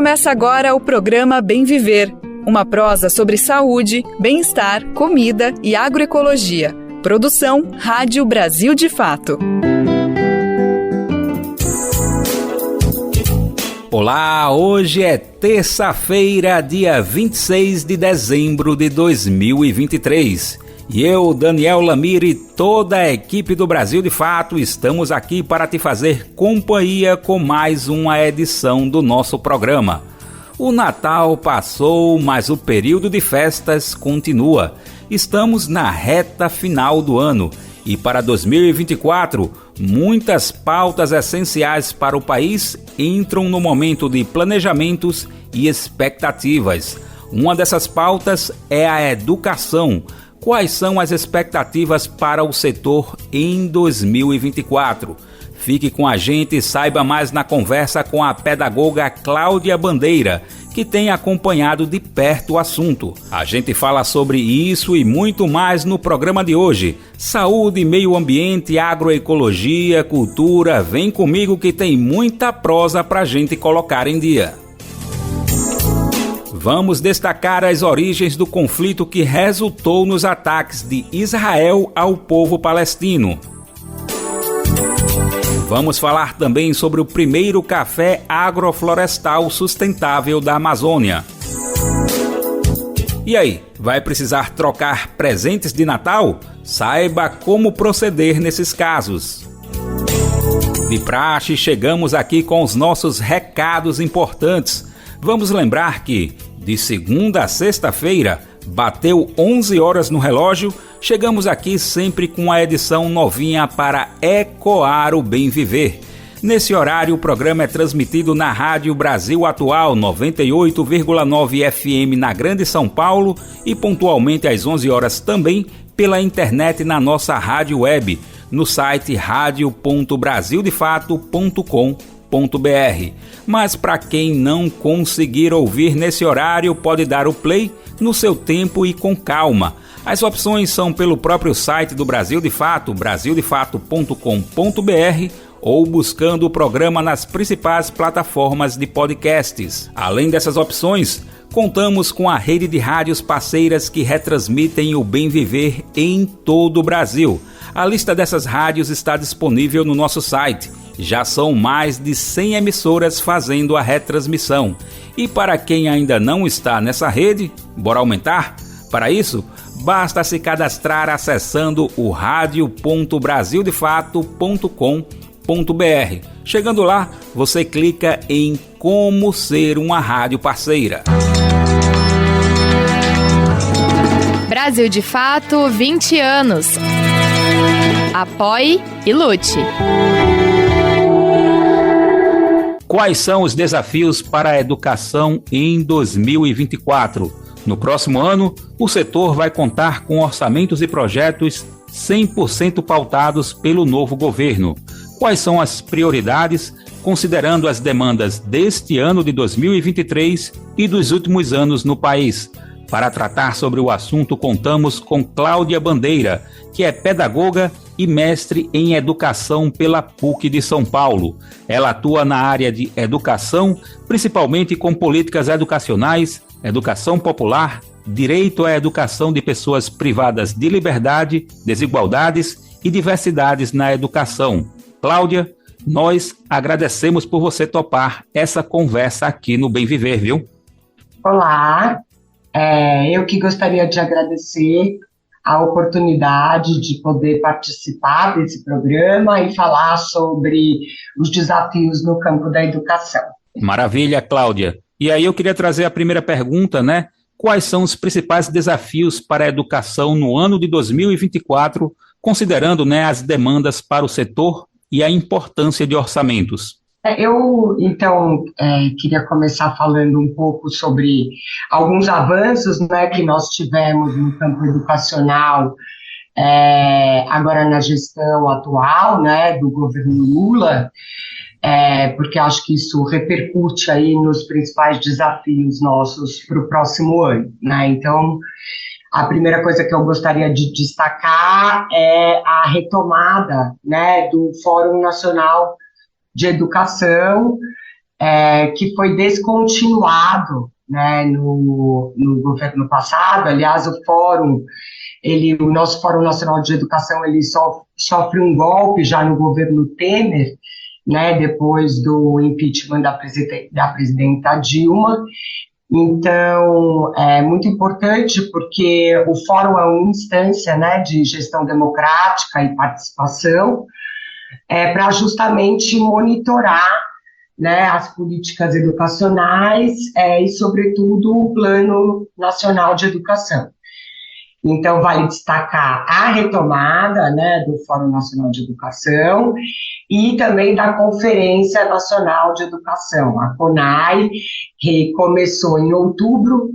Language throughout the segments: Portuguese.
Começa agora o programa Bem Viver, uma prosa sobre saúde, bem-estar, comida e agroecologia. Produção Rádio Brasil de Fato. Olá, hoje é terça-feira, dia 26 de dezembro de 2023. E eu, Daniel Lamir e toda a equipe do Brasil de Fato estamos aqui para te fazer companhia com mais uma edição do nosso programa. O Natal passou, mas o período de festas continua. Estamos na reta final do ano e para 2024, muitas pautas essenciais para o país entram no momento de planejamentos e expectativas. Uma dessas pautas é a educação. Quais são as expectativas para o setor em 2024? Fique com a gente e saiba mais na conversa com a pedagoga Cláudia Bandeira, que tem acompanhado de perto o assunto. A gente fala sobre isso e muito mais no programa de hoje. Saúde, meio ambiente, agroecologia, cultura. Vem comigo que tem muita prosa pra gente colocar em dia. Vamos destacar as origens do conflito que resultou nos ataques de Israel ao povo palestino. Vamos falar também sobre o primeiro café agroflorestal sustentável da Amazônia. E aí, vai precisar trocar presentes de Natal? Saiba como proceder nesses casos. De praxe, chegamos aqui com os nossos recados importantes. Vamos lembrar que, de segunda a sexta-feira, bateu 11 horas no relógio, chegamos aqui sempre com a edição novinha para ecoar o bem viver. Nesse horário, o programa é transmitido na Rádio Brasil Atual 98,9 FM na Grande São Paulo e pontualmente às 11 horas também pela internet na nossa rádio web, no site radio.brasildefato.com.br. Mas para quem não conseguir ouvir nesse horário, pode dar o play no seu tempo e com calma. As opções são pelo próprio site do Brasil de Fato, brasildefato.com.br, ou buscando o programa nas principais plataformas de podcasts. Além dessas opções, contamos com a rede de rádios parceiras que retransmitem o Bem Viver em todo o Brasil. A lista dessas rádios está disponível no nosso site. Já são mais de 100 emissoras fazendo a retransmissão. E para quem ainda não está nessa rede, bora aumentar? Para isso, basta se cadastrar acessando o radio.brasildefato.com.br. Chegando lá, você clica em Como Ser uma Rádio Parceira. Brasil de Fato, 20 anos. Apoie e lute. Quais são os desafios para a educação em 2024? No próximo ano, o setor vai contar com orçamentos e projetos 100% pautados pelo novo governo. Quais são as prioridades, considerando as demandas deste ano de 2023 e dos últimos anos no país? Para tratar sobre o assunto, contamos com Cláudia Bandeira, que é pedagoga e mestre em educação pela PUC de São Paulo. Ela atua na área de educação, principalmente com políticas educacionais, educação popular, direito à educação de pessoas privadas de liberdade, desigualdades e diversidades na educação. Cláudia, nós agradecemos por você topar essa conversa aqui no Bem Viver, viu? Olá, eu que gostaria de agradecer a oportunidade de poder participar desse programa e falar sobre os desafios no campo da educação. Maravilha, Cláudia. E aí eu queria trazer a primeira pergunta, né? Quais são os principais desafios para a educação no ano de 2024, considerando, né, as demandas para o setor e a importância de orçamentos? Eu, então, queria começar falando um pouco sobre alguns avanços, né, que nós tivemos no campo educacional agora na gestão atual, né, do governo Lula, porque acho que isso repercute aí nos principais desafios nossos para o próximo ano, né? Então, a primeira coisa que eu gostaria de destacar é a retomada, né, do Fórum Nacional de Educação, que foi descontinuado, né, no governo passado. Aliás, o nosso Fórum Nacional de Educação, ele sofre um golpe já no governo Temer, né, depois do impeachment da presidenta Dilma. Então, é muito importante porque o fórum é uma instância, né, de gestão democrática e participação para justamente monitorar, né, as políticas educacionais e, sobretudo, o Plano Nacional de Educação. Então, vale destacar a retomada, né, do Fórum Nacional de Educação e também da Conferência Nacional de Educação, a CONAE, que começou em outubro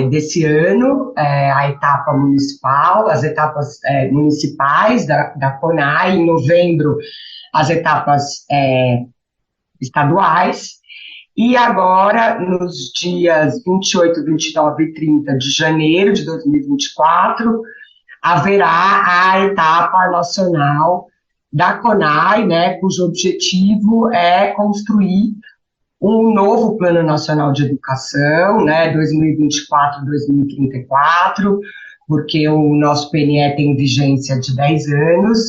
desse ano, a etapa municipal, as etapas municipais da CONAE, em novembro, as etapas estaduais. E agora, nos dias 28, 29 e 30 de janeiro de 2024, haverá a etapa nacional da CONAE, né, cujo objetivo é construir um novo Plano Nacional de Educação, né, 2024-2034, porque o nosso PNE tem vigência de 10 anos,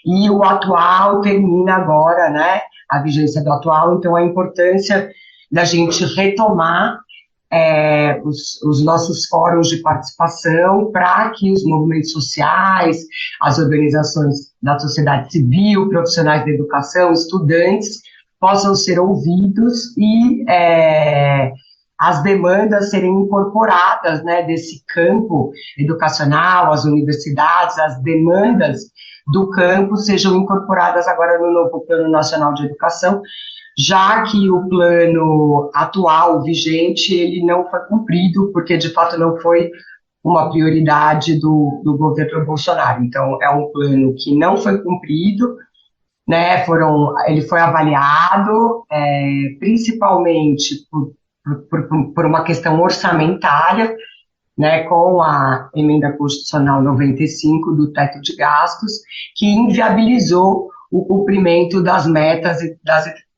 e o atual termina agora, né, a vigência do atual. Então, a importância da gente retomar os nossos fóruns de participação para que os movimentos sociais, as organizações da sociedade civil, profissionais da educação, estudantes, possam ser ouvidos e as demandas serem incorporadas, né, desse campo educacional, as universidades, as demandas do campo sejam incorporadas agora no novo Plano Nacional de Educação, já que o plano atual, vigente, ele não foi cumprido, porque de fato não foi uma prioridade do governo Bolsonaro. Então, é um plano que não foi cumprido, né? Ele foi avaliado principalmente por uma questão orçamentária, né, com a emenda constitucional 95 do teto de gastos, que inviabilizou o cumprimento das metas e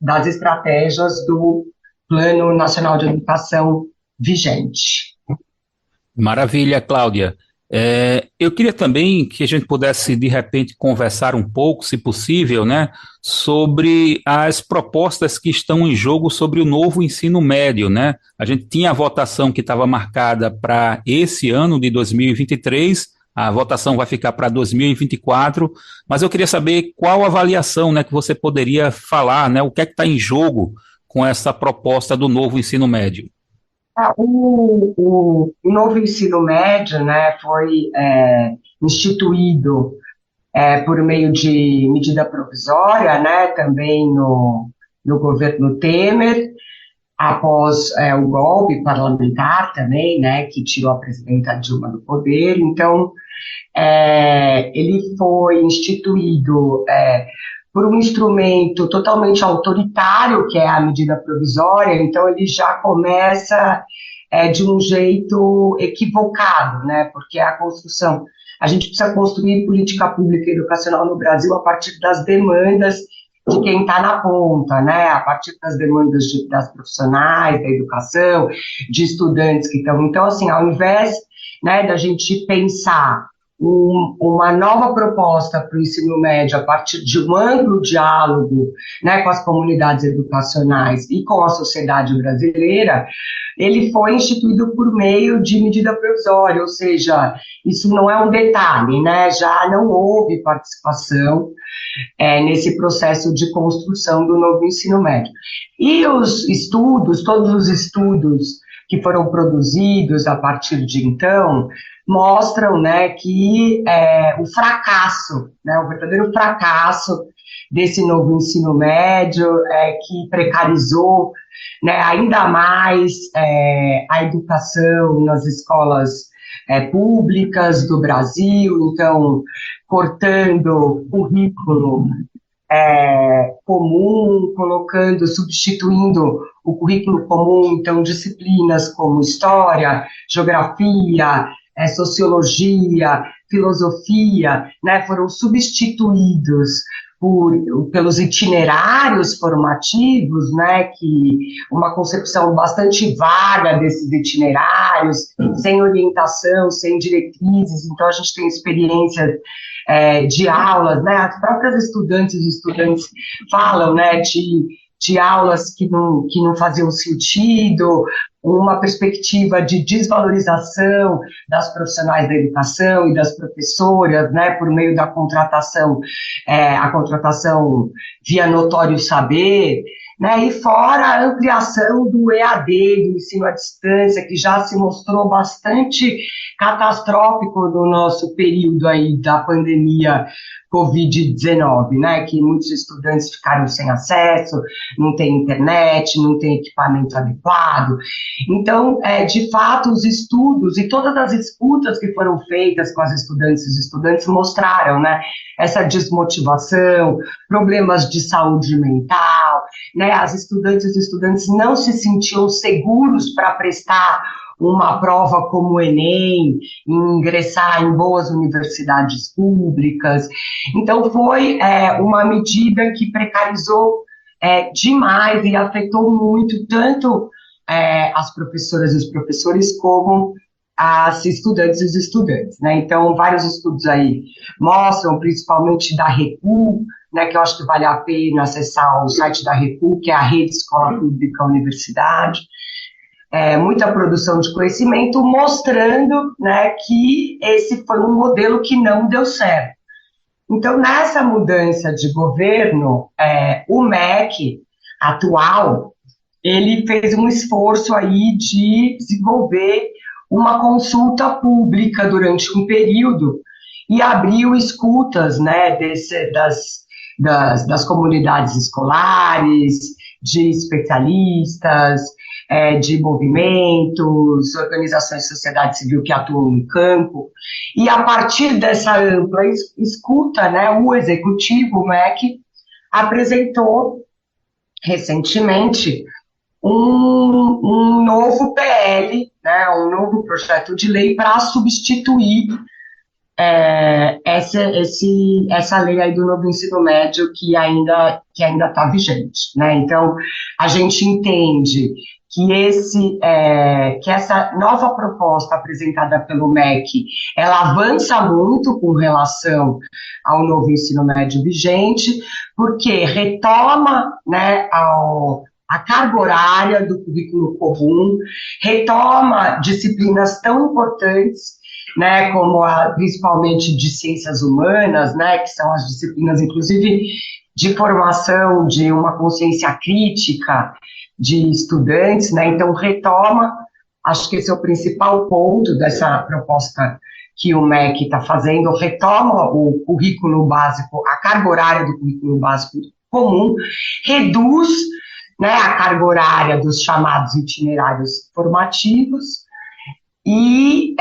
das estratégias do Plano Nacional de Educação vigente. Maravilha, Cláudia. Eu queria também que a gente pudesse, de repente, conversar um pouco, se possível, né, sobre as propostas que estão em jogo sobre o novo ensino médio, né? A gente tinha a votação que estava marcada para esse ano de 2023, a votação vai ficar para 2024, mas eu queria saber qual a avaliação, né, que você poderia falar, né, o que é que está em jogo com essa proposta do novo ensino médio. O novo ensino médio, né, foi instituído por meio de medida provisória, né, também no governo Temer, após o golpe parlamentar também, né, que tirou a presidenta Dilma do poder. Então, ele foi instituído por um instrumento totalmente autoritário, que é a medida provisória. Então ele já começa de um jeito equivocado, né, porque a gente precisa construir política pública educacional no Brasil a partir das demandas de quem está na ponta, né, a partir das demandas das profissionais da educação, de estudantes que estão. Então, assim, ao invés, né, da gente pensar uma nova proposta para o ensino médio a partir de um amplo diálogo, né, com as comunidades educacionais e com a sociedade brasileira, ele foi instituído por meio de medida provisória, ou seja, isso não é um detalhe, né, já não houve participação nesse processo de construção do novo ensino médio. E todos os estudos que foram produzidos a partir de então, mostram, né, que o fracasso, né, o verdadeiro fracasso desse novo ensino médio que precarizou, né, ainda mais a educação nas escolas públicas do Brasil, então cortando currículo comum, substituindo o currículo comum, então disciplinas como história, geografia, sociologia, filosofia, né, foram substituídos pelos itinerários formativos, né, que uma concepção bastante vaga desses itinerários, sem orientação, sem diretrizes. Então a gente tem experiências de aulas, né, as próprias estudantes e estudantes falam, né, de aulas que não faziam sentido, uma perspectiva de desvalorização das profissionais da educação e das professoras, né, por meio da contratação, a contratação via notório saber, né, e fora a ampliação do EAD, do ensino à distância, que já se mostrou bastante catastrófico no nosso período aí da pandemia Covid-19, né, que muitos estudantes ficaram sem acesso, não tem internet, não tem equipamento adequado. Então, de fato, os estudos e todas as escutas que foram feitas com as estudantes e os estudantes mostraram, né, essa desmotivação, problemas de saúde mental, né, as estudantes e os estudantes não se sentiam seguros para prestar uma prova como o Enem, ingressar em boas universidades públicas. Então, foi uma medida que precarizou demais e afetou muito tanto as professoras e os professores como as estudantes e os estudantes, né? Então, vários estudos aí mostram, principalmente da REPU, né, que eu acho que vale a pena acessar o site da REPU, que é a Rede Escola Pública Universidade, muita produção de conhecimento, mostrando, né, que esse foi um modelo que não deu certo. Então, nessa mudança de governo, o MEC atual, ele fez um esforço aí de desenvolver uma consulta pública durante um período e abriu escutas, né, das comunidades escolares, de especialistas, de movimentos, organizações de sociedade civil que atuam no campo, e a partir dessa ampla escuta, né, o executivo, o MEC, apresentou recentemente um novo PL, né, um novo projeto de lei para substituir essa lei aí do novo ensino médio que ainda está vigente, né? Então, a gente entende que essa nova proposta apresentada pelo MEC, ela avança muito com relação ao novo ensino médio vigente, porque retoma, né, a carga horária do currículo comum, retoma disciplinas tão importantes, né, como principalmente de ciências humanas, né, que são as disciplinas, inclusive, de formação de uma consciência crítica de estudantes, né, então retoma, acho que esse é o principal ponto dessa proposta que o MEC está fazendo, retoma o currículo básico, a carga horária do currículo básico comum, reduz, né, a carga horária dos chamados itinerários formativos e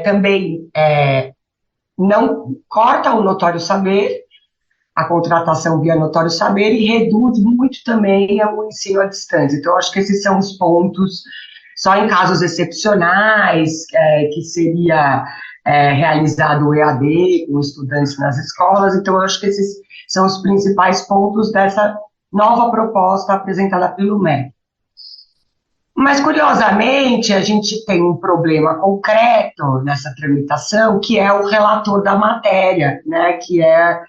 também não corta o notório saber, a contratação via notório saber, e reduz muito também o ensino à distância. Então, acho que esses são os pontos, só em casos excepcionais, que seria realizado o EAD com estudantes nas escolas. Então, acho que esses são os principais pontos dessa nova proposta apresentada pelo MEC. Mas, curiosamente, a gente tem um problema concreto nessa tramitação, que é o relator da matéria, né, que é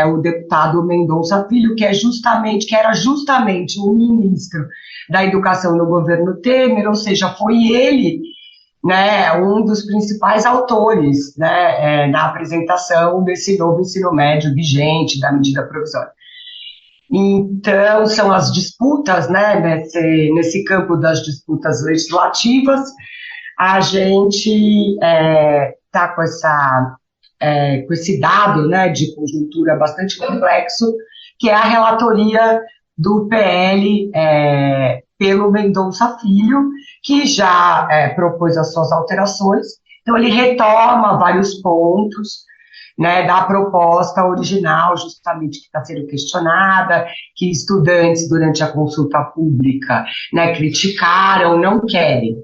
o deputado Mendonça Filho, que era justamente o ministro da Educação no governo Temer, ou seja, foi ele, né, um dos principais autores, né, na apresentação desse novo ensino médio vigente, da medida provisória. Então, são as disputas, né, nesse campo das disputas legislativas, a gente está com esse dado, né, de conjuntura bastante complexo, que é a relatoria do PL pelo Mendonça Filho, que já propôs as suas alterações. Então, ele retoma vários pontos, né, da proposta original, justamente, que está sendo questionada, que estudantes, durante a consulta pública, né, criticaram, não querem.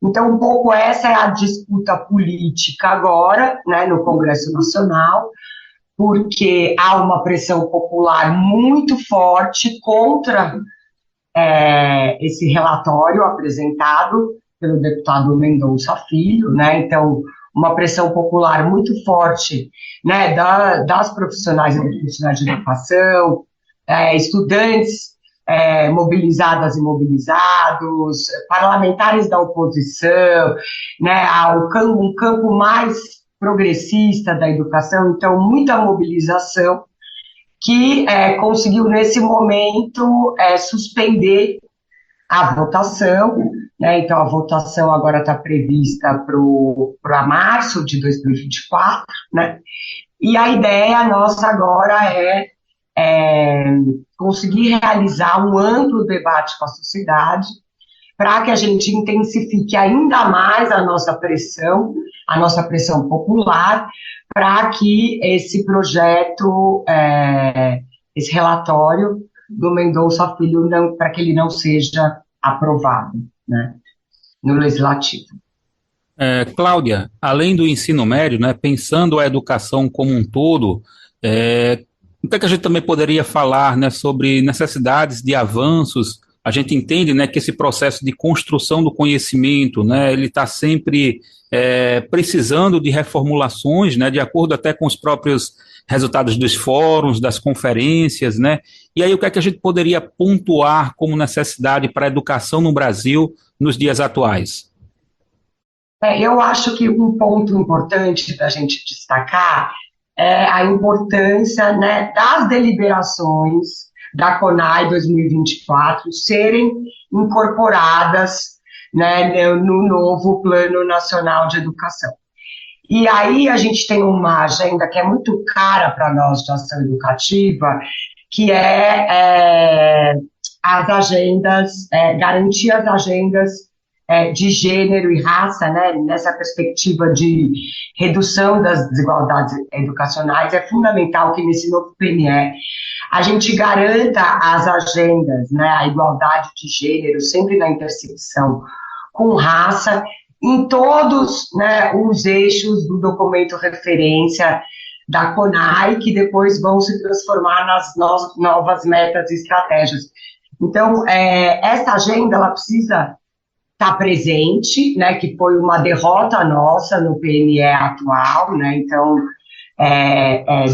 Então, um pouco essa é a disputa política agora, né, no Congresso Nacional, porque há uma pressão popular muito forte contra esse relatório apresentado pelo deputado Mendonça Filho, né? Então, uma pressão popular muito forte, né, das profissionais e profissionais de educação, estudantes mobilizadas e mobilizados, parlamentares da oposição, né, um campo mais progressista da educação, então muita mobilização que conseguiu nesse momento suspender a votação, né, então a votação agora está prevista para março de 2024, né, e a ideia nossa agora é conseguir realizar um amplo debate com a sociedade para que a gente intensifique ainda mais a nossa pressão popular, para que esse projeto, esse relatório do Mendonça Filho, para que ele não seja aprovado, né, no Legislativo. Cláudia, além do ensino médio, né, pensando a educação como um todo, o que a gente também poderia falar, né, sobre necessidades de avanços? A gente entende, né, que esse processo de construção do conhecimento, né, ele está sempre precisando de reformulações, né, de acordo até com os próprios resultados dos fóruns, das conferências, né? E aí o que é que a gente poderia pontuar como necessidade para a educação no Brasil nos dias atuais? Eu acho que um ponto importante da gente destacar é a importância, né, das deliberações da CONAE 2024 serem incorporadas, né, no novo Plano Nacional de Educação. E aí a gente tem uma agenda que é muito cara para nós de ação educativa, que as agendas, garantir as agendas de gênero e raça, né, nessa perspectiva de redução das desigualdades educacionais. É fundamental que nesse novo PNE a gente garanta as agendas, né, a igualdade de gênero, sempre na intersecção com raça, em todos, né, os eixos do documento referência da CONAE, que depois vão se transformar nas novas metas e estratégias. Então, essa agenda, ela precisa estar presente, né, que foi uma derrota nossa no PNE atual, né, então,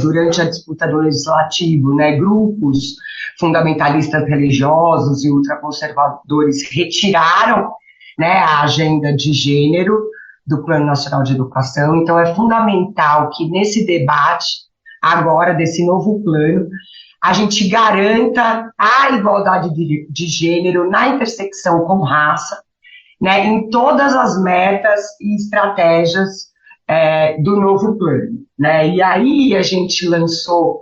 durante a disputa do Legislativo, né, grupos fundamentalistas religiosos e ultraconservadores retiraram, né, a agenda de gênero do Plano Nacional de Educação. Então, é fundamental que nesse debate, agora, desse novo plano, a gente garanta a igualdade de gênero na intersecção com raça, né, em todas as metas e estratégias do novo plano, né. E aí a gente lançou,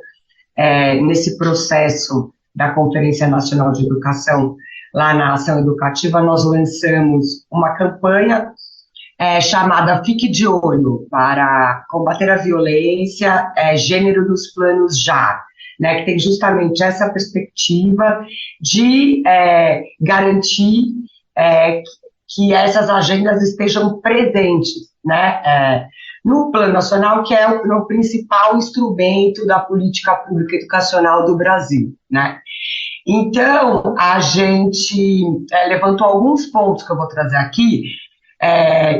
nesse processo da Conferência Nacional de Educação, lá na Ação Educativa, nós lançamos uma campanha chamada Fique de Olho, para combater a violência, gênero nos planos já, né, que tem justamente essa perspectiva de garantir que essas agendas estejam presentes, né, no Plano Nacional, que é o principal instrumento da política pública educacional do Brasil, né. Então, a gente levantou alguns pontos que eu vou trazer aqui,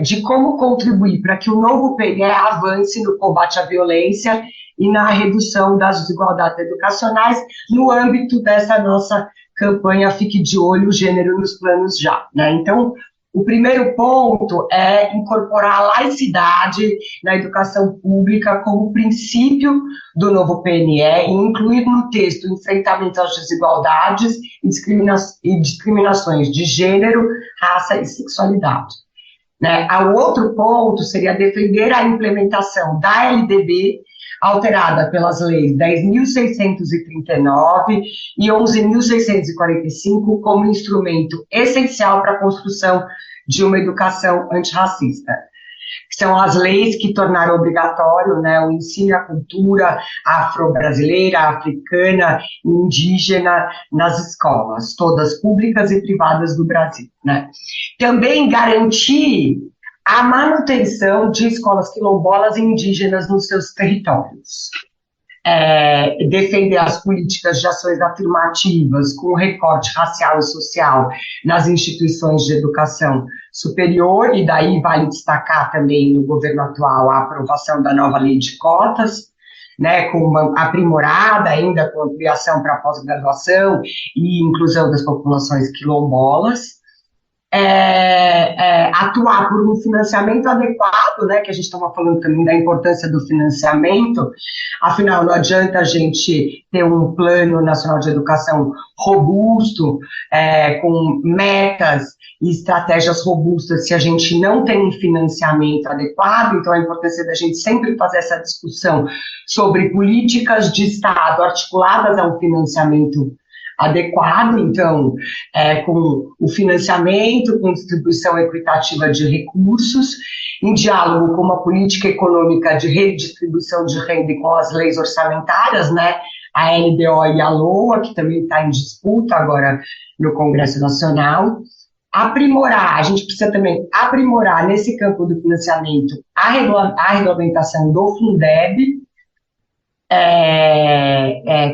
de como contribuir para que o novo PNE avance no combate à violência e na redução das desigualdades educacionais no âmbito dessa nossa campanha Fique de Olho, Gênero nos Planos Já, né? Então, o primeiro ponto é incorporar a laicidade na educação pública como princípio do novo PNE e incluir no texto o enfrentamento às desigualdades e discriminações de gênero, raça e sexualidade, né? O outro ponto seria defender a implementação da LDB, alterada pelas leis 10.639 e 11.645, como instrumento essencial para a construção de uma educação antirracista, que são as leis que tornaram obrigatório, né, o ensino à cultura afro-brasileira, africana e indígena nas escolas, todas públicas e privadas do Brasil, né. Também garantir a manutenção de escolas quilombolas e indígenas nos seus territórios. defender as políticas de ações afirmativas com recorte racial e social nas instituições de educação superior, e daí vale destacar também no governo atual a aprovação da nova lei de cotas, né, com uma aprimorada ainda com ampliação para pós-graduação e inclusão das populações quilombolas. Atuar por um financiamento adequado, né, que a gente estava falando também da importância do financiamento, afinal não adianta a gente ter um plano nacional de educação robusto, com metas e estratégias robustas se a gente não tem um financiamento adequado. Então a importância da gente sempre fazer essa discussão sobre políticas de Estado articuladas a um financiamento adequado, então, com o financiamento, com distribuição equitativa de recursos, em diálogo com uma política econômica de redistribuição de renda e com as leis orçamentárias, né, a LDO e a LOA, que também está em disputa agora no Congresso Nacional. A gente precisa também aprimorar nesse campo do financiamento a regulamentação do Fundeb,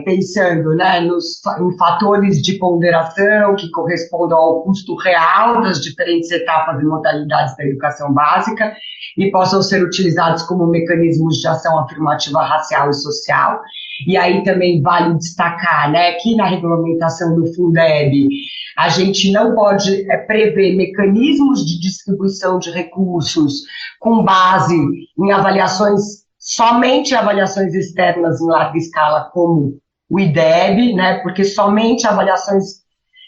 pensando, né, em fatores de ponderação que correspondam ao custo real das diferentes etapas e modalidades da educação básica e possam ser utilizados como mecanismos de ação afirmativa racial e social. E aí também vale destacar, né, que na regulamentação do Fundeb a gente não pode prever mecanismos de distribuição de recursos com base em somente avaliações externas em larga escala, como o IDEB, né, porque somente avaliações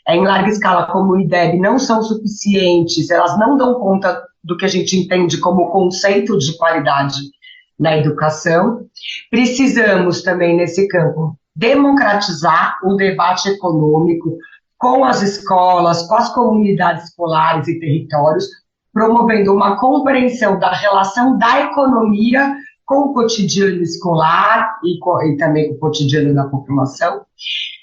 em larga escala, como o IDEB, não são suficientes, elas não dão conta do que a gente entende como conceito de qualidade na educação. Precisamos também, nesse campo, democratizar o debate econômico com as escolas, com as comunidades escolares e territórios, promovendo uma compreensão da relação da economia com o cotidiano escolar e também com o cotidiano da população,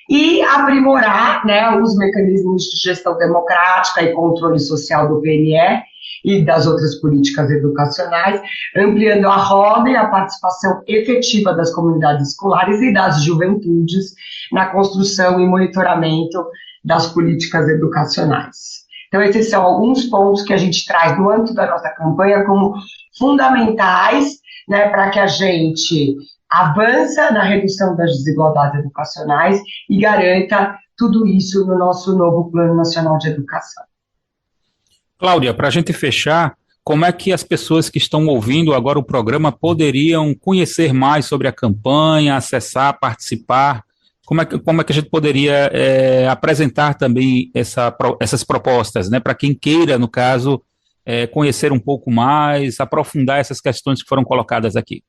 e aprimorar, né, os mecanismos de gestão democrática e controle social do PNE e das outras políticas educacionais, ampliando a roda e a participação efetiva das comunidades escolares e das juventudes na construção e monitoramento das políticas educacionais. Então, esses são alguns pontos que a gente traz no âmbito da nossa campanha como fundamentais, né, para que a gente avança na redução das desigualdades educacionais e garanta tudo isso no nosso novo Plano Nacional de Educação. Cláudia, para a gente fechar, como é que as pessoas que estão ouvindo agora o programa poderiam conhecer mais sobre a campanha, acessar, participar? Como é que a gente poderia apresentar também essas propostas, né, para quem queira, no caso, conhecer um pouco mais, aprofundar essas questões que foram colocadas aqui?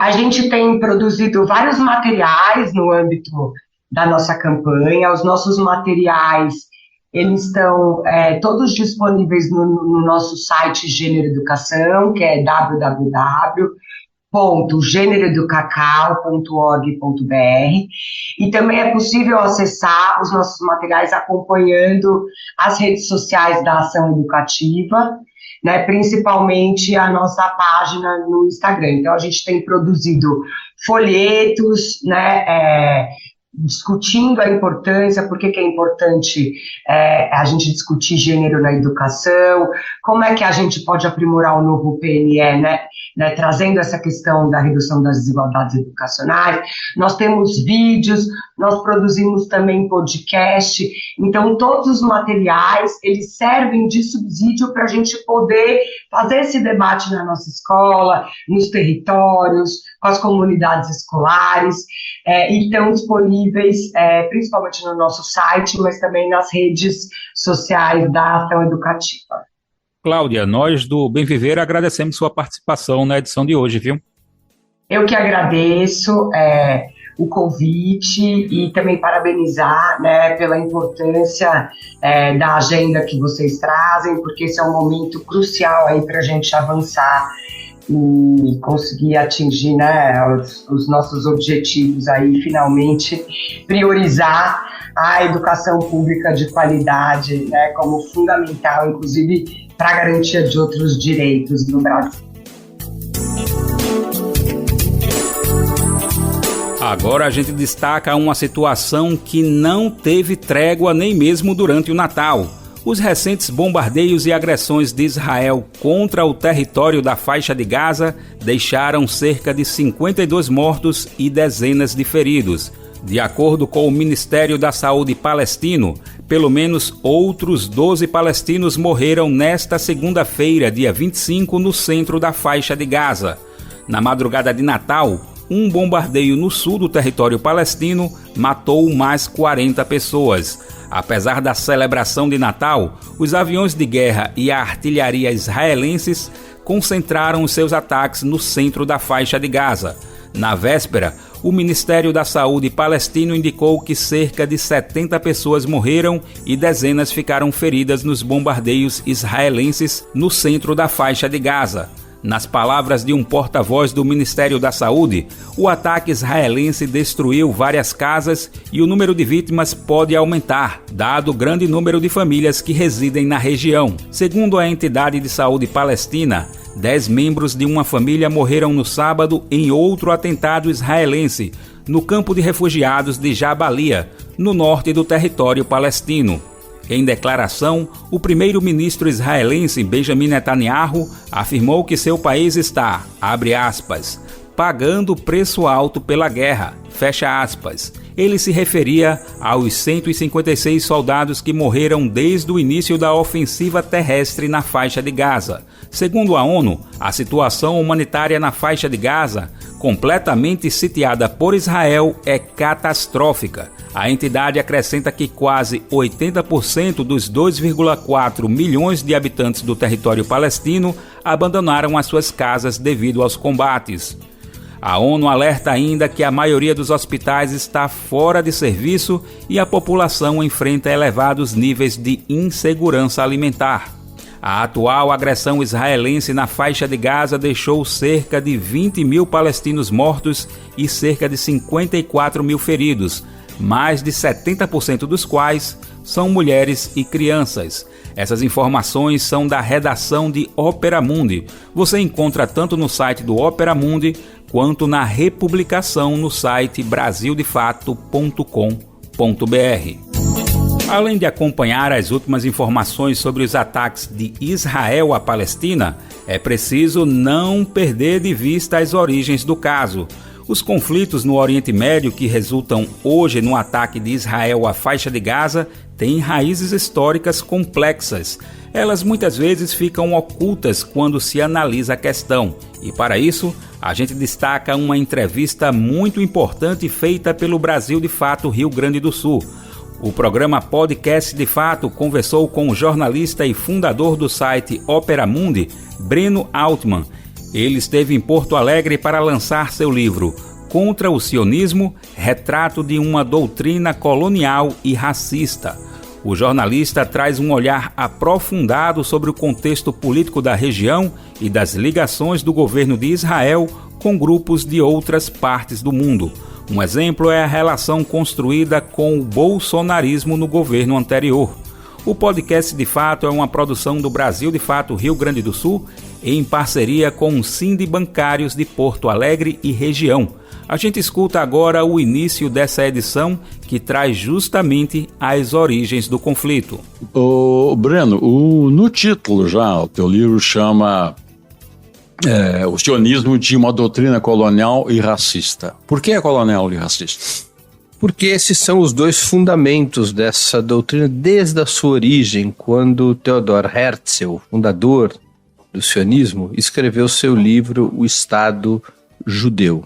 A gente tem produzido vários materiais no âmbito da nossa campanha. Os nossos materiais, eles estão todos disponíveis no nosso site Gênero Educação, que é www.generoeducacau.org.br, e também é possível acessar os nossos materiais acompanhando as redes sociais da Ação Educativa, né, principalmente a nossa página no Instagram. Então, a gente tem produzido folhetos, né, discutindo a importância, por que é importante a gente discutir gênero na educação, como é que a gente pode aprimorar o novo PNE, né, trazendo essa questão da redução das desigualdades educacionais. Nós temos vídeos, nós produzimos também podcast, então todos os materiais, eles servem de subsídio para a gente poder fazer esse debate na nossa escola, nos territórios, com as comunidades escolares, e estão disponíveis principalmente no nosso site, mas também nas redes sociais da Ação Educativa. Cláudia, nós do Bem Viver agradecemos sua participação na edição de hoje, viu? Eu que agradeço o convite e também parabenizar, né, pela importância da agenda que vocês trazem, porque esse é um momento crucial aí para a gente avançar e conseguir atingir, né, os nossos objetivos aí, finalmente priorizar a educação pública de qualidade, né, como fundamental, inclusive para a garantia de outros direitos no Brasil. Agora a gente destaca uma situação que não teve trégua nem mesmo durante o Natal. Os recentes bombardeios e agressões de Israel contra o território da faixa de Gaza deixaram cerca de 52 mortos e dezenas de feridos. De acordo com o Ministério da Saúde palestino, pelo menos outros 12 palestinos morreram nesta segunda-feira, dia 25, no centro da faixa de Gaza. Na madrugada de Natal, um bombardeio no sul do território palestino matou mais 40 pessoas. Apesar da celebração de Natal, os aviões de guerra e a artilharia israelenses concentraram os seus ataques no centro da faixa de Gaza. Na véspera, o Ministério da Saúde palestino indicou que cerca de 70 pessoas morreram e dezenas ficaram feridas nos bombardeios israelenses no centro da faixa de Gaza. Nas palavras de um porta-voz do Ministério da Saúde, o ataque israelense destruiu várias casas e o número de vítimas pode aumentar, dado o grande número de famílias que residem na região. Segundo a entidade de saúde palestina, 10 membros de uma família morreram no sábado em outro atentado israelense, no campo de refugiados de Jabalia, no norte do território palestino. Em declaração, o primeiro-ministro israelense Benjamin Netanyahu afirmou que seu país está, abre aspas, pagando preço alto pela guerra, fecha aspas. Ele se referia aos 156 soldados que morreram desde o início da ofensiva terrestre na faixa de Gaza. Segundo a ONU, a situação humanitária na faixa de Gaza, completamente sitiada por Israel, é catastrófica. A entidade acrescenta que quase 80% dos 2,4 milhões de habitantes do território palestino abandonaram as suas casas devido aos combates. A ONU alerta ainda que a maioria dos hospitais está fora de serviço e a população enfrenta elevados níveis de insegurança alimentar. A atual agressão israelense na faixa de Gaza deixou cerca de 20 mil palestinos mortos e cerca de 54 mil feridos, mais de 70% dos quais são mulheres e crianças. Essas informações são da redação de Opera Mundi. Você encontra tanto no site do Opera Mundi quanto na republicação no site brasildefato.com.br. Além de acompanhar as últimas informações sobre os ataques de Israel à Palestina, é preciso não perder de vista as origens do caso. Os conflitos no Oriente Médio que resultam hoje no ataque de Israel à faixa de Gaza têm raízes históricas complexas. Elas muitas vezes ficam ocultas quando se analisa a questão. E para isso, a gente destaca uma entrevista muito importante feita pelo Brasil de Fato Rio Grande do Sul. O programa Podcast de Fato conversou com o jornalista e fundador do site Opera Mundi, Breno Altman. Ele esteve em Porto Alegre para lançar seu livro Contra o Sionismo, Retrato de uma Doutrina Colonial e Racista. O jornalista traz um olhar aprofundado sobre o contexto político da região e das ligações do governo de Israel com grupos de outras partes do mundo. Um exemplo é a relação construída com o bolsonarismo no governo anterior. O Podcast de Fato é uma produção do Brasil de Fato Rio Grande do Sul, em parceria com o Sindi Bancários de Porto Alegre e região. A gente escuta agora o início dessa edição, que traz justamente as origens do conflito. Breno, no título já, o teu livro chama o sionismo de uma doutrina colonial e racista. Por que é colonial e racista? Porque esses são os dois fundamentos dessa doutrina desde a sua origem, quando Theodor Herzl, fundador do sionismo, escreveu seu livro O Estado Judeu.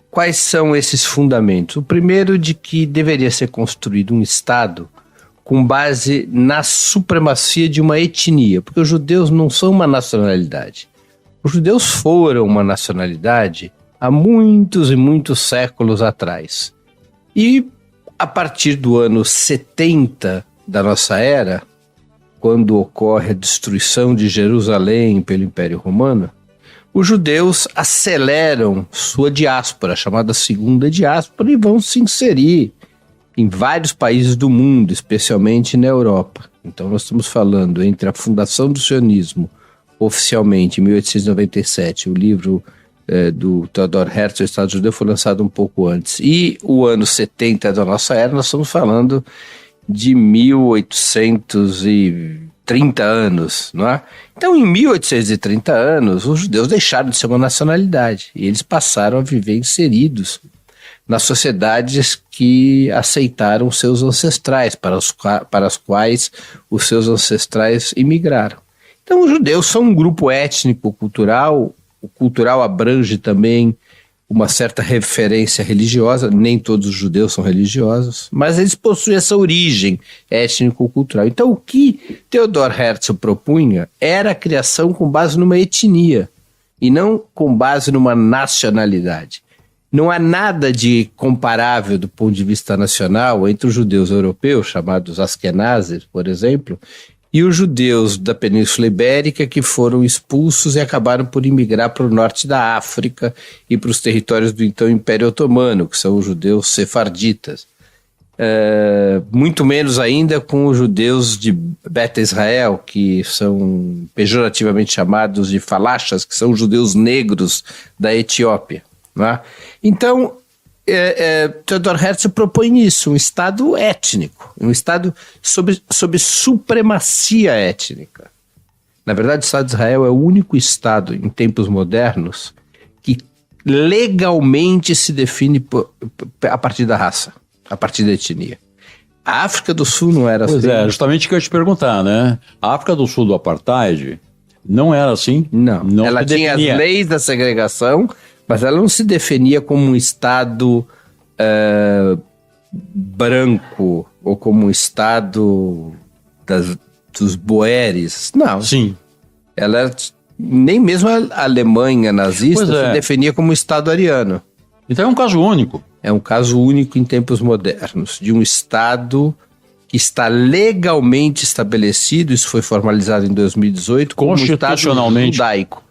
Quais são esses fundamentos? O primeiro, de que deveria ser construído um Estado com base na supremacia de uma etnia, porque os judeus não são uma nacionalidade. Os judeus foram uma nacionalidade há muitos e muitos séculos atrás. E a partir do ano 70 da nossa era, quando ocorre a destruição de Jerusalém pelo Império Romano, os judeus aceleram sua diáspora, chamada Segunda Diáspora, e vão se inserir em vários países do mundo, especialmente na Europa. Então nós estamos falando entre a fundação do sionismo, oficialmente em 1897, o livro do Theodor Herzl, o Estado Judeu, foi lançado um pouco antes. E o ano 70 da nossa era, nós estamos falando de 1830 anos, não é? Então, em 1830 anos, os judeus deixaram de ser uma nacionalidade e eles passaram a viver inseridos nas sociedades que aceitaram seus ancestrais, para as quais os seus ancestrais imigraram. Então, os judeus são um grupo étnico-cultural. O cultural abrange também uma certa referência religiosa, nem todos os judeus são religiosos, mas eles possuem essa origem étnico-cultural. Então, o que Theodor Herzl propunha era a criação com base numa etnia, e não com base numa nacionalidade. Não há nada de comparável do ponto de vista nacional entre os judeus europeus, chamados Askenazes, por exemplo, e os judeus da Península Ibérica que foram expulsos e acabaram por imigrar para o norte da África e para os territórios do então Império Otomano, que são os judeus sefarditas. Muito menos ainda com os judeus de Beta Israel, que são pejorativamente chamados de falachas, que são os judeus negros da Etiópia. Não é? Então, Theodor Herzl propõe isso, um Estado étnico, um Estado sob supremacia étnica. Na verdade, o Estado de Israel é o único Estado, em tempos modernos, que legalmente se define a partir da raça, a partir da etnia. A África do Sul não era assim. Pois é, justamente o que eu ia te perguntar, né? A África do Sul do Apartheid não era assim? Não ela tinha as leis da segregação, mas ela não se definia como um Estado branco ou como um Estado dos boeres. Não. Sim. Ela nem mesmo a Alemanha nazista se definia como um Estado ariano. Então é um caso único. É um caso único em tempos modernos, de um Estado que está legalmente estabelecido, isso foi formalizado em 2018, como um Estado judaico.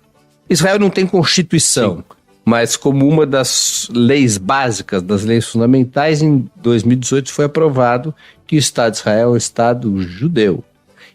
Israel não tem Constituição. Sim. Mas como uma das leis básicas, das leis fundamentais, em 2018 foi aprovado que o Estado de Israel é um Estado judeu,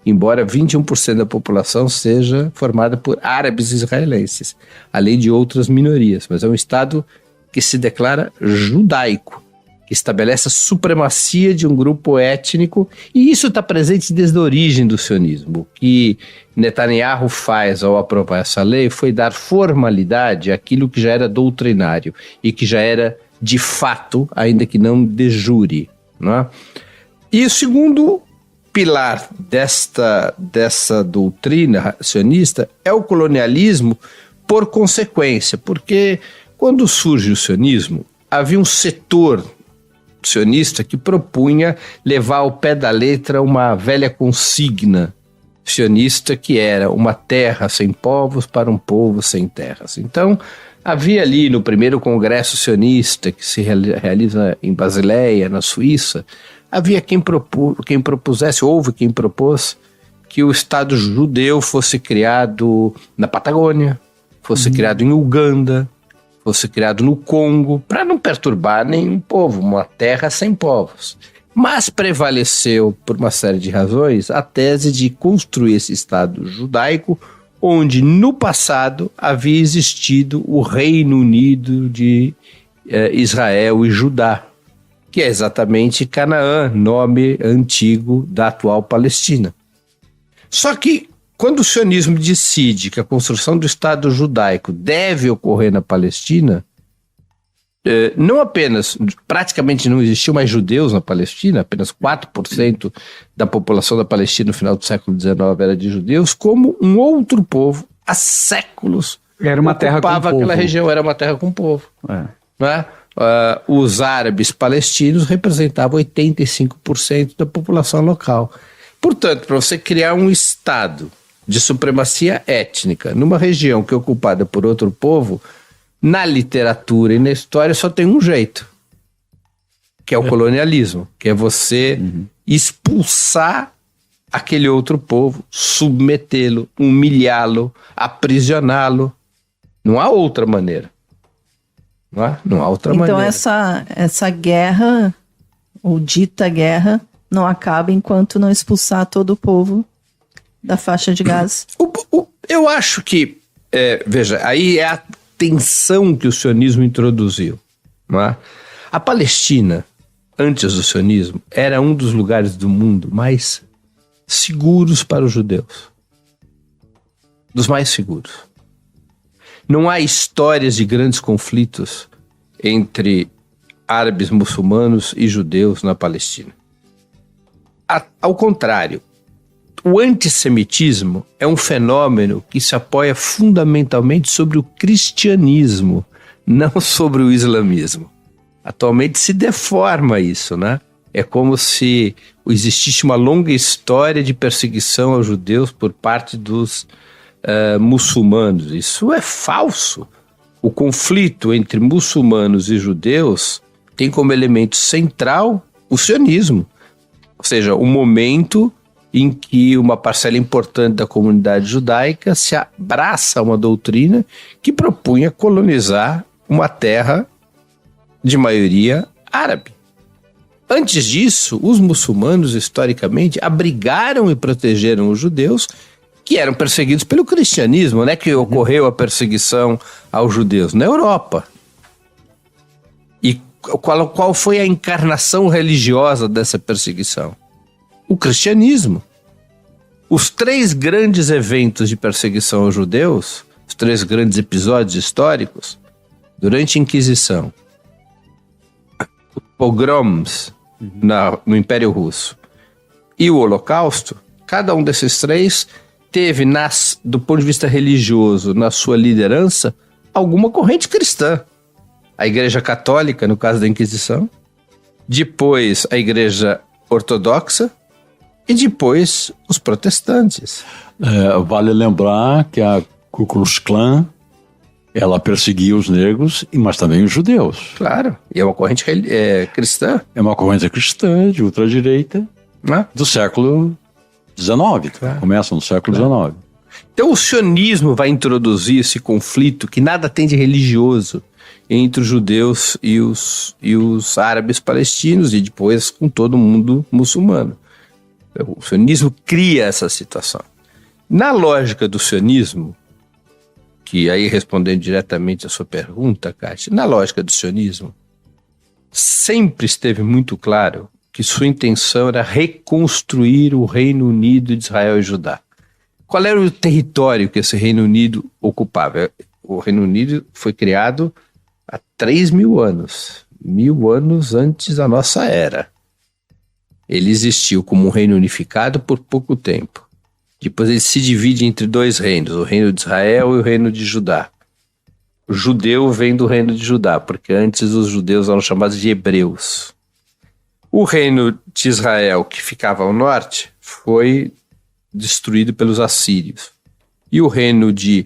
embora 21% da população seja formada por árabes israelenses, além de outras minorias, mas é um Estado que se declara judaico, que estabelece a supremacia de um grupo étnico, e isso está presente desde a origem do sionismo. O que Netanyahu faz ao aprovar essa lei foi dar formalidade àquilo que já era doutrinário e que já era de fato, ainda que não de jure. Não é? E o segundo pilar dessa doutrina sionista é o colonialismo por consequência, porque quando surge o sionismo, havia um setor sionista que propunha levar ao pé da letra uma velha consigna sionista que era uma terra sem povos para um povo sem terras. Então, havia ali no primeiro congresso sionista que se realiza em Basileia, na Suíça, havia quem propusesse, houve quem propôs que o Estado judeu fosse criado na Patagônia, fosse criado em Uganda, fosse criado no Congo, para não perturbar nenhum povo, uma terra sem povos. Mas prevaleceu, por uma série de razões, a tese de construir esse Estado judaico, onde no passado havia existido o Reino Unido de Israel e Judá, que é exatamente Canaã, nome antigo da atual Palestina. Só que quando o sionismo decide que a construção do Estado judaico deve ocorrer na Palestina, não apenas, praticamente não existiu mais judeus na Palestina, apenas 4% da população da Palestina no final do século XIX era de judeus, como um outro povo, há séculos, era uma terra com ocupava aquela região, era uma terra com povo. Não é? Os árabes palestinos representavam 85% da população local. Portanto, para você criar um Estado de supremacia étnica numa região que é ocupada por outro povo, na literatura e na história só tem um jeito, que é o colonialismo, que é você expulsar aquele outro povo, submetê-lo, humilhá-lo, aprisioná-lo. Não há outra maneira. Não há outra maneira. Então essa guerra, ou dita guerra, não acaba enquanto não expulsar todo o povo da faixa de Gaza. Eu acho que, veja, aí é a tensão que o sionismo introduziu. Não é? A Palestina, antes do sionismo, era um dos lugares do mundo mais seguros para os judeus. Dos mais seguros. Não há histórias de grandes conflitos entre árabes, muçulmanos e judeus na Palestina. Ao contrário, o antissemitismo é um fenômeno que se apoia fundamentalmente sobre o cristianismo, não sobre o islamismo. Atualmente se deforma isso, né? É como se existisse uma longa história de perseguição aos judeus por parte dos muçulmanos. Isso é falso. O conflito entre muçulmanos e judeus tem como elemento central o sionismo. Ou seja, o momento em que uma parcela importante da comunidade judaica se abraça a uma doutrina que propunha colonizar uma terra de maioria árabe. Antes disso, os muçulmanos, historicamente, abrigaram e protegeram os judeus que eram perseguidos pelo cristianismo, né? Que ocorreu a perseguição aos judeus na Europa. E qual foi a encarnação religiosa dessa perseguição? O cristianismo. Os 3 grandes eventos de perseguição aos judeus, os 3 grandes episódios históricos, durante a Inquisição, pogroms no Império Russo e o Holocausto, cada um desses 3 teve, do ponto de vista religioso, na sua liderança, alguma corrente cristã. A Igreja Católica, no caso da Inquisição, depois a Igreja Ortodoxa e depois os protestantes. Vale lembrar que a Ku Klux Klan, ela perseguia os negros, mas também os judeus. Claro, e é uma corrente cristã. É uma corrente cristã de ultradireita do século XIX, claro. Começa no século XIX. Então o sionismo vai introduzir esse conflito que nada tem de religioso entre os judeus e os árabes palestinos e depois com todo mundo muçulmano. O sionismo cria essa situação. Na lógica do sionismo, que aí respondendo diretamente a sua pergunta, Kátia, na lógica do sionismo, sempre esteve muito claro que sua intenção era reconstruir o Reino Unido de Israel e Judá. Qual era o território que esse Reino Unido ocupava? O Reino Unido foi criado há 3.000 anos, 1.000 anos antes da nossa era. Ele existiu como um reino unificado por pouco tempo. Depois ele se divide entre 2 reinos, o reino de Israel e o reino de Judá. O judeu vem do reino de Judá, porque antes os judeus eram chamados de hebreus. O reino de Israel, que ficava ao norte, foi destruído pelos assírios. E o reino de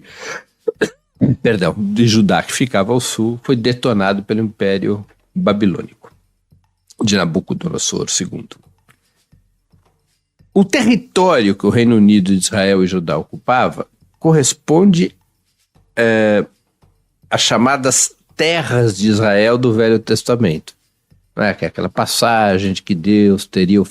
Judá, que ficava ao sul, foi detonado pelo Império Babilônico, de Nabucodonosor II. O território que o Reino Unido de Israel e Judá ocupava corresponde às chamadas terras de Israel do Velho Testamento. Que é aquela passagem de que Deus teria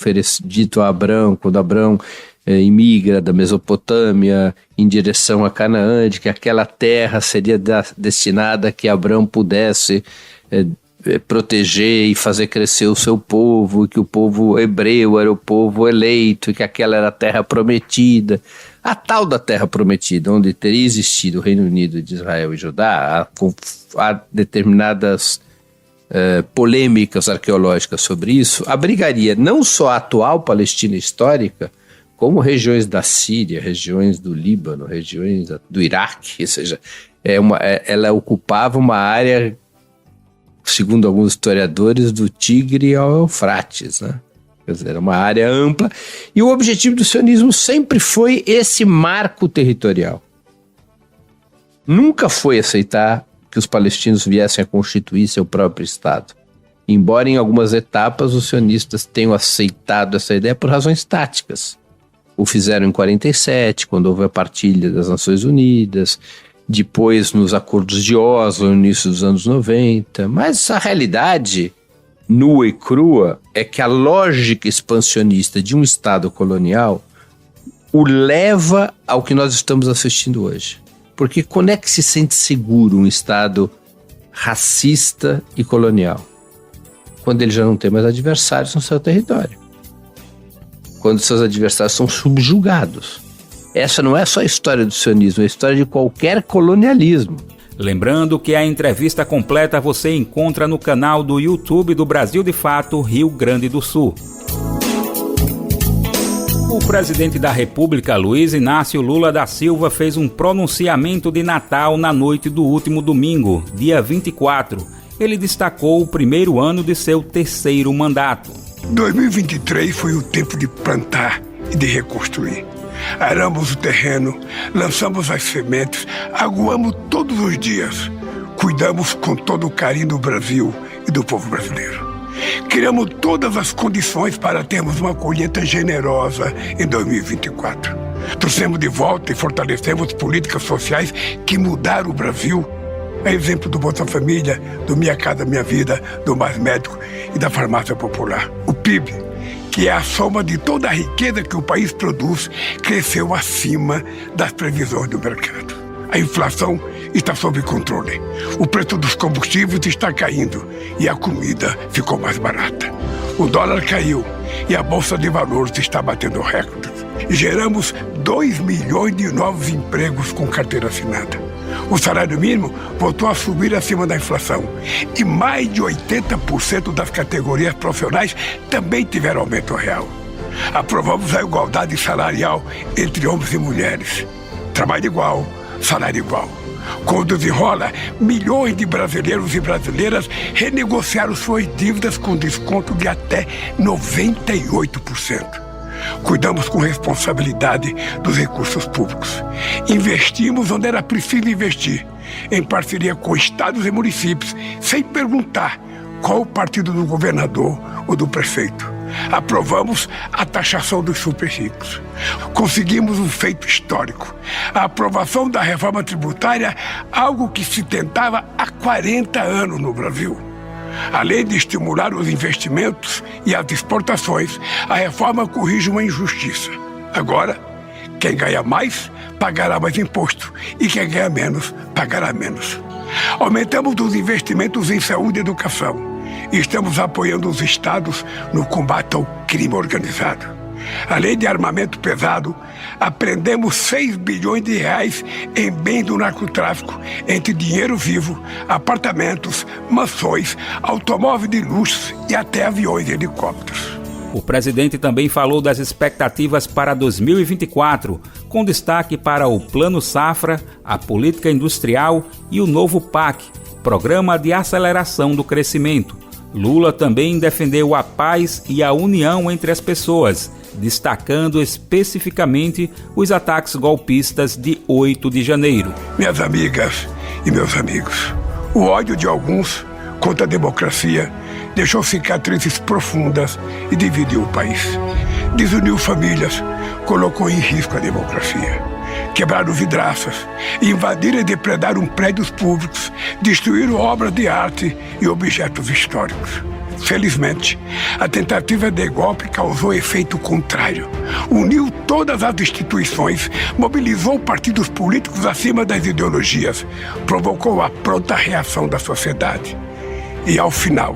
dito a Abrão, quando Abrão imigra da Mesopotâmia em direção a Canaã, de que aquela terra seria destinada a que Abrão pudesse proteger e fazer crescer o seu povo, e que o povo hebreu era o povo eleito, e que aquela era a terra prometida. A tal da terra prometida, onde teria existido o Reino Unido de Israel e Judá, há determinadas polêmicas arqueológicas sobre isso, abrigaria não só a atual Palestina histórica, como regiões da Síria, regiões do Líbano, regiões do Iraque, ou seja, ela ocupava uma área, segundo alguns historiadores, do Tigre ao Eufrates, né? Quer dizer, era uma área ampla, e o objetivo do sionismo sempre foi esse marco territorial. Nunca foi aceitar que os palestinos viessem a constituir seu próprio Estado. Embora em algumas etapas os sionistas tenham aceitado essa ideia por razões táticas. O fizeram em 47, quando houve a partilha das Nações Unidas, depois nos acordos de Oslo, no início dos anos 90. Mas a realidade nua e crua é que a lógica expansionista de um Estado colonial o leva ao que nós estamos assistindo hoje. Porque quando é que se sente seguro um Estado racista e colonial? Quando ele já não tem mais adversários no seu território. Quando seus adversários são subjugados. Essa não é só a história do sionismo, é a história de qualquer colonialismo. Lembrando que a entrevista completa você encontra no canal do YouTube do Brasil de Fato, Rio Grande do Sul. O presidente da República, Luiz Inácio Lula da Silva, fez um pronunciamento de Natal na noite do último domingo, dia 24. Ele destacou o primeiro ano de seu terceiro mandato. 2023 foi o tempo de plantar e de reconstruir. Aramos o terreno, lançamos as sementes, aguamos todos os dias. Cuidamos com todo o carinho do Brasil e do povo brasileiro. Criamos todas as condições para termos uma colheita generosa em 2024. Trouxemos de volta e fortalecemos políticas sociais que mudaram o Brasil. É exemplo do Bolsa Família, do Minha Casa Minha Vida, do Mais Médico e da Farmácia Popular. O PIB, que é a soma de toda a riqueza que o país produz, cresceu acima das previsões do mercado. A inflação está sob controle. O preço dos combustíveis está caindo e a comida ficou mais barata. O dólar caiu e a Bolsa de Valores está batendo recordes. Geramos 2 milhões de novos empregos com carteira assinada. O salário mínimo voltou a subir acima da inflação. E mais de 80% das categorias profissionais também tiveram aumento real. Aprovamos a igualdade salarial entre homens e mulheres. Trabalho igual, salário igual. Com o desenrola, milhões de brasileiros e brasileiras renegociaram suas dívidas com desconto de até 98%. Cuidamos com responsabilidade dos recursos públicos. Investimos onde era preciso investir, em parceria com estados e municípios, sem perguntar qual o partido do governador ou do prefeito. Aprovamos a taxação dos super ricos. Conseguimos um feito histórico: a aprovação da reforma tributária, algo que se tentava há 40 anos no Brasil. Além de estimular os investimentos e as exportações, a reforma corrige uma injustiça. Agora, quem ganha mais, pagará mais imposto, e quem ganha menos, pagará menos. Aumentamos os investimentos em saúde e educação, e estamos apoiando os estados no combate ao crime organizado. Além de armamento pesado, apreendemos 6 bilhões de reais em bens do narcotráfico, entre dinheiro vivo, apartamentos, mansões, automóveis de luxo e até aviões e helicópteros. O presidente também falou das expectativas para 2024, com destaque para o Plano Safra, a política industrial e o novo PAC, Programa de Aceleração do Crescimento. Lula também defendeu a paz e a união entre as pessoas, destacando especificamente os ataques golpistas de 8 de janeiro. Minhas amigas e meus amigos, o ódio de alguns contra a democracia deixou cicatrizes profundas e dividiu o país. Desuniu famílias, colocou em risco a democracia. Quebraram vidraças, invadiram e depredaram prédios públicos, destruíram obras de arte e objetos históricos. Felizmente, a tentativa de golpe causou efeito contrário. Uniu todas as instituições, mobilizou partidos políticos acima das ideologias, provocou a pronta reação da sociedade. E ao final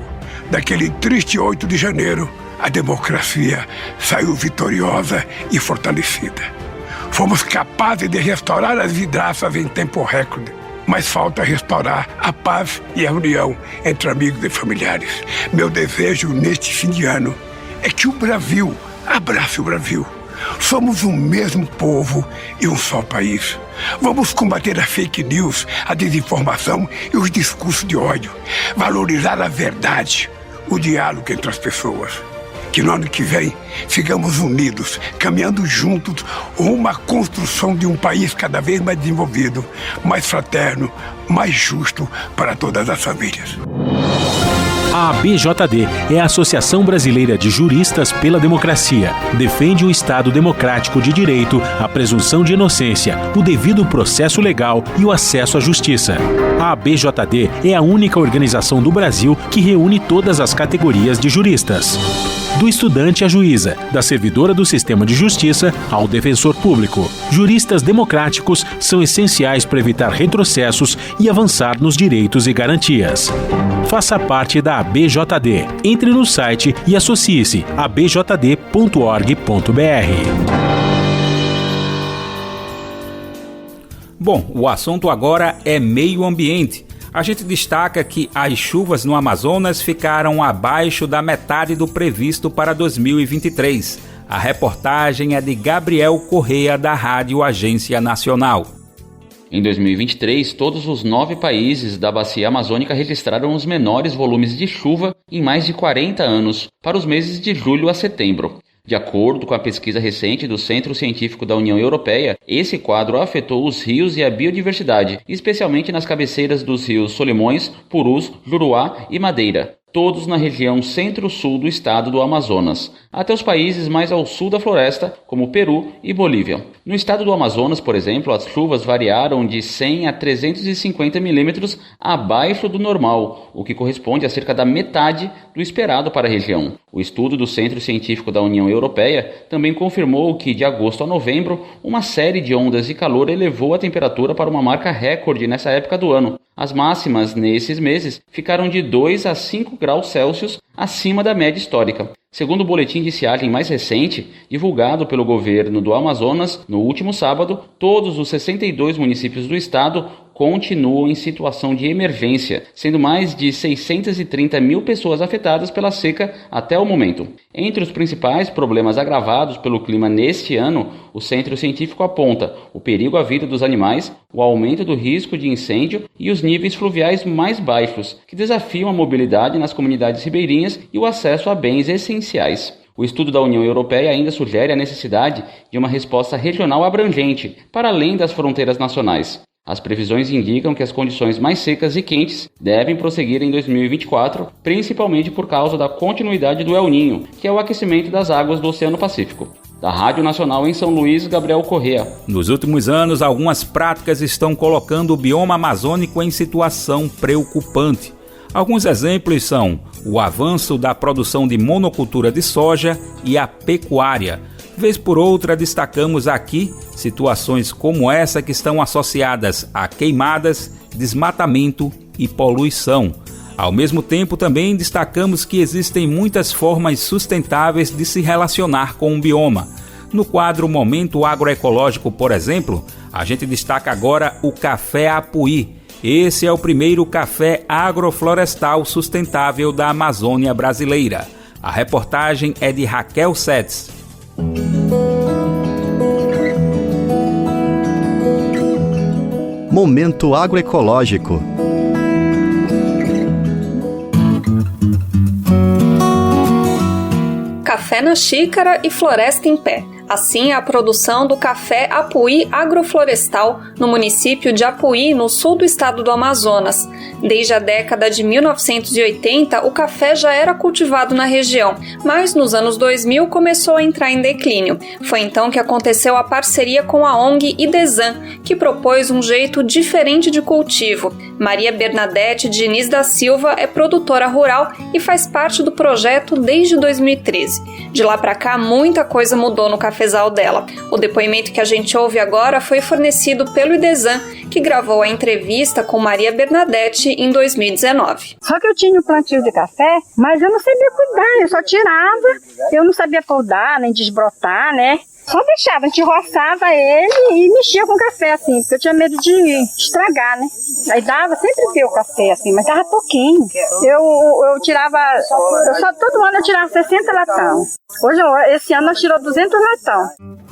daquele triste 8 de janeiro, a democracia saiu vitoriosa e fortalecida. Fomos capazes de restaurar as vidraças em tempo recorde, mas falta restaurar a paz e a união entre amigos e familiares. Meu desejo neste fim de ano é que o Brasil abrace o Brasil. Somos um mesmo povo e um só país. Vamos combater a fake news, a desinformação e os discursos de ódio. Valorizar a verdade, o diálogo entre as pessoas. Que no ano que vem sigamos unidos, caminhando juntos rumo à construção de um país cada vez mais desenvolvido, mais fraterno, mais justo para todas as famílias. A ABJD é a Associação Brasileira de Juristas pela Democracia. Defende o Estado democrático de direito, a presunção de inocência, o devido processo legal e o acesso à justiça. A ABJD é a única organização do Brasil que reúne todas as categorias de juristas. do estudante à juíza, da servidora do sistema de justiça ao defensor público. Juristas democráticos são essenciais para evitar retrocessos e avançar nos direitos e garantias. Faça parte da ABJD. Entre no site e associe-se a abjd.org.br. Bom, o assunto agora é meio ambiente. A gente destaca que as chuvas no Amazonas ficaram abaixo da metade do previsto para 2023. A reportagem é de Gabriel Correa, da Rádio Agência Nacional. Em 2023, todos os 9 países da Bacia Amazônica registraram os menores volumes de chuva em mais de 40 anos, para os meses de julho a setembro. De acordo com a pesquisa recente do Centro Científico da União Europeia, esse quadro afetou os rios e a biodiversidade, especialmente nas cabeceiras dos rios Solimões, Purus, Juruá e Madeira, todos na região centro-sul do estado do Amazonas, até os países mais ao sul da floresta, como Peru e Bolívia. No estado do Amazonas, por exemplo, as chuvas variaram de 100 a 350 milímetros abaixo do normal, o que corresponde a cerca da metade do esperado para a região. O estudo do Centro Científico da União Europeia também confirmou que, de agosto a novembro, uma série de ondas de calor elevou a temperatura para uma marca recorde nessa época do ano. As máximas nesses meses ficaram de 2 a 5 graus Celsius acima da média histórica. Segundo o boletim de estiagem mais recente, divulgado pelo governo do Amazonas no último sábado, todos os 62 municípios do estado continuam em situação de emergência, sendo mais de 630 mil pessoas afetadas pela seca até o momento. Entre os principais problemas agravados pelo clima neste ano, o centro científico aponta o perigo à vida dos animais, o aumento do risco de incêndio e os níveis fluviais mais baixos, que desafiam a mobilidade nas comunidades ribeirinhas e o acesso a bens essenciais. O estudo da União Europeia ainda sugere a necessidade de uma resposta regional abrangente, para além das fronteiras nacionais. As previsões indicam que as condições mais secas e quentes devem prosseguir em 2024, principalmente por causa da continuidade do El Niño, que é o aquecimento das águas do Oceano Pacífico. Da Rádio Nacional em São Luís, Gabriel Correa. Nos últimos anos, algumas práticas estão colocando o bioma amazônico em situação preocupante. Alguns exemplos são o avanço da produção de monocultura de soja e a pecuária. Vez por outra, destacamos aqui situações como essa que estão associadas a queimadas, desmatamento e poluição. Ao mesmo tempo, também destacamos que existem muitas formas sustentáveis de se relacionar com o bioma. No quadro Momento Agroecológico, por exemplo, a gente destaca agora o café Apuí. Esse é o primeiro café agroflorestal sustentável da Amazônia brasileira. A reportagem é de Raquel Setz. Momento Agroecológico. Café na xícara e floresta em pé. Assim é a produção do café Apuí agroflorestal no município de Apuí, no sul do estado do Amazonas. Desde a década de 1980, o café já era cultivado na região, mas nos anos 2000 começou a entrar em declínio. Foi então que aconteceu a parceria com a ONG IDESAN, que propôs um jeito diferente de cultivo. Maria Bernadette Diniz da Silva é produtora rural e faz parte do projeto desde 2013. De lá para cá, muita coisa mudou no cafezal dela. O depoimento que a gente ouve agora foi fornecido pelo IDESAN, que gravou a entrevista com Maria Bernadette em 2019. Só que eu tinha um plantio de café, mas eu não sabia cuidar, eu só tirava, eu não sabia podar, nem desbrotar, né? Só deixava, a gente roçava ele e mexia com o café, assim, porque eu tinha medo de estragar, né? Aí dava, sempre deu café, assim, mas dava pouquinho. Eu tirava, todo ano eu tirava 60 latão. Esse ano nós tirou 200 latão.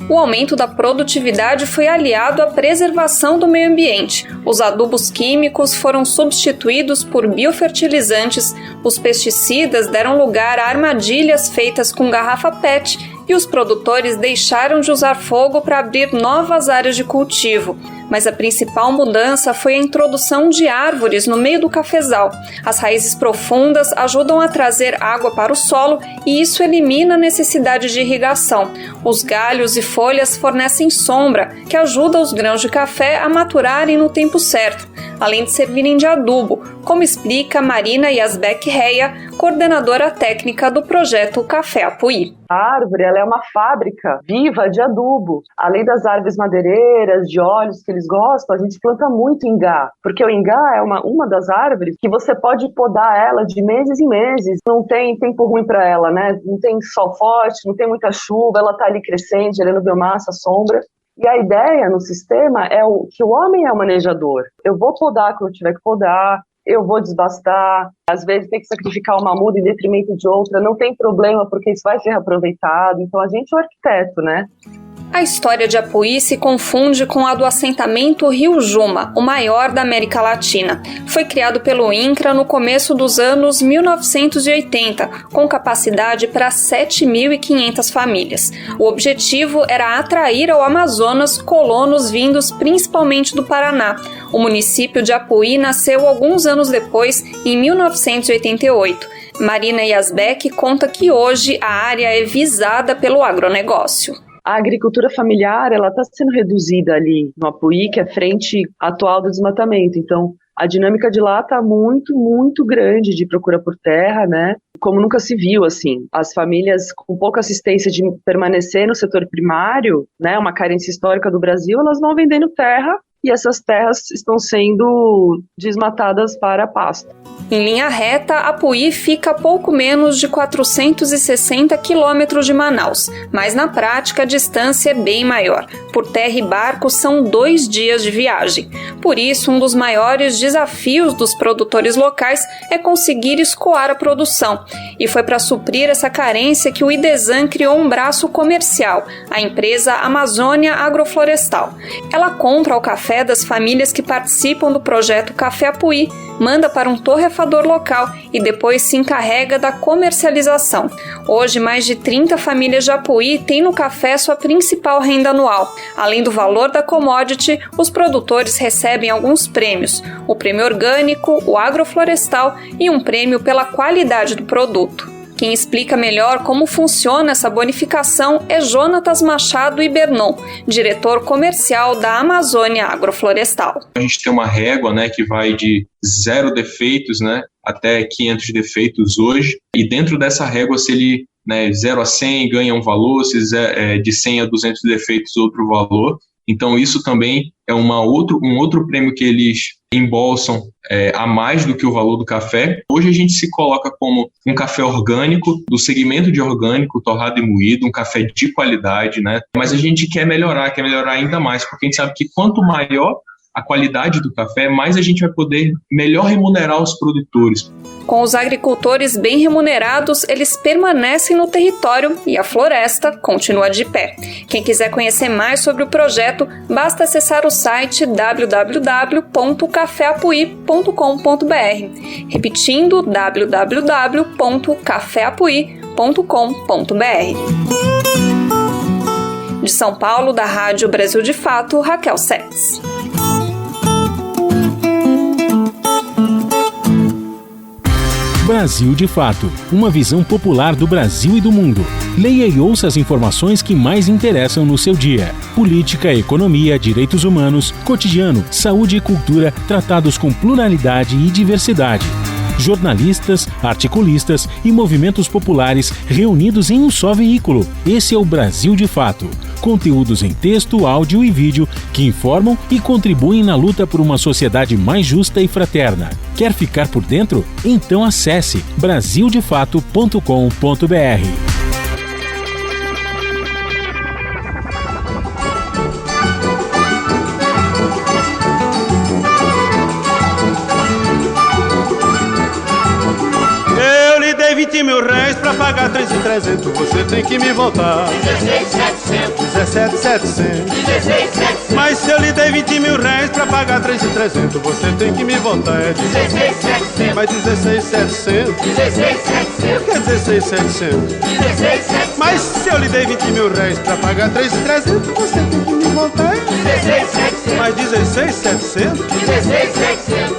O aumento da produtividade foi aliado à preservação do meio ambiente. Os adubos químicos foram substituídos por biofertilizantes, os pesticidas deram lugar a armadilhas feitas com garrafa PET e os produtores deixaram de usar fogo para abrir novas áreas de cultivo. Mas a principal mudança foi a introdução de árvores no meio do cafezal. As raízes profundas ajudam a trazer água para o solo e isso elimina a necessidade de irrigação. Os galhos e folhas fornecem sombra, que ajuda os grãos de café a maturarem no tempo certo. além de servirem de adubo, como explica Marina Yazbek Reia, coordenadora técnica do projeto Café Apuí. A árvore ela é uma fábrica viva de adubo. Além das árvores madeireiras, de óleos que eles gostam, a gente planta muito ingá, porque o ingá é uma das árvores que você pode podar ela de meses em meses. Não tem tempo ruim para ela, né? Não tem sol forte, não tem muita chuva, ela está ali crescendo, gerando biomassa, sombra. E a ideia no sistema é que o homem é o manejador. Eu vou podar quando eu tiver que podar, eu vou desbastar, às vezes tem que sacrificar uma muda em detrimento de outra, não tem problema porque isso vai ser reaproveitado. Então a gente é o arquiteto, né? A história de Apuí se confunde com a do assentamento Rio Juma, o maior da América Latina. Foi criado pelo INCRA no começo dos anos 1980, com capacidade para 7.500 famílias. O objetivo era atrair ao Amazonas colonos vindos principalmente do Paraná. O município de Apuí nasceu alguns anos depois, em 1988. Marina Yazbek conta que hoje a área é visada pelo agronegócio. A agricultura familiar ela está sendo reduzida ali no Apuí, que é frente atual do desmatamento. Então, a dinâmica de lá está muito, muito grande de procura por terra, né? Como nunca se viu, assim. As famílias com pouca assistência de permanecer no setor primário, né? Uma carência histórica do Brasil, elas vão vendendo terra e essas terras estão sendo desmatadas para pasto. Em linha reta, Apuí fica a pouco menos de 460 quilômetros de Manaus, mas na prática a distância é bem maior. Por terra e barco são 2 dias de viagem. Por isso, um dos maiores desafios dos produtores locais é conseguir escoar a produção. E foi para suprir essa carência que o IDESAN criou um braço comercial, a empresa Amazônia Agroflorestal. Ela compra o café das famílias que participam do projeto Café Apuí, manda para um torrefador local e depois se encarrega da comercialização. Hoje, mais de 30 famílias de Apuí têm no café sua principal renda anual. Além do valor da commodity, os produtores recebem alguns prêmios: o prêmio orgânico, o agroflorestal e um prêmio pela qualidade do produto. Quem explica melhor como funciona essa bonificação é Jonatas Machado Ibernon, diretor comercial da Amazônia Agroflorestal. A gente tem uma régua, né, que vai de 0 defeitos, né, até 500 defeitos hoje, e dentro dessa régua, se ele, né, 0 a 100 ganha um valor, se de 100 a 200 defeitos outro valor. Então isso também é um outro prêmio que eles embolsam a mais do que o valor do café. Hoje a gente se coloca como um café orgânico, do segmento de orgânico, torrado e moído, um café de qualidade, né? Mas a gente quer melhorar ainda mais, porque a gente sabe que quanto maior a qualidade do café, mais a gente vai poder melhor remunerar os produtores. Com os agricultores bem remunerados, eles permanecem no território e a floresta continua de pé. Quem quiser conhecer mais sobre o projeto, basta acessar o site www.cafeapuí.com.br. Repetindo, www.cafeapuí.com.br. De São Paulo, da Rádio Brasil de Fato, Raquel Setz. Brasil de Fato, uma visão popular do Brasil e do mundo. Leia e ouça as informações que mais interessam no seu dia. Política, economia, direitos humanos, cotidiano, saúde e cultura, tratados com pluralidade e diversidade. Jornalistas, articulistas e movimentos populares reunidos em um só veículo. Esse é o Brasil de Fato. Conteúdos em texto, áudio e vídeo que informam e contribuem na luta por uma sociedade mais justa e fraterna. Quer ficar por dentro? Então acesse brasildefato.com.br. Dei 20 mil reais pra pagar 3.300, você tem que me voltar 17.700 Mas se eu lhe dei 20 mil reais pra pagar 3.300, você tem que me voltar 16.700 Mas 16.700 Por que 16.700? Mas Mas se eu lhe dei 20 mil réis pra pagar 3.300, você tem que me voltar 16.700. Mais 16.700.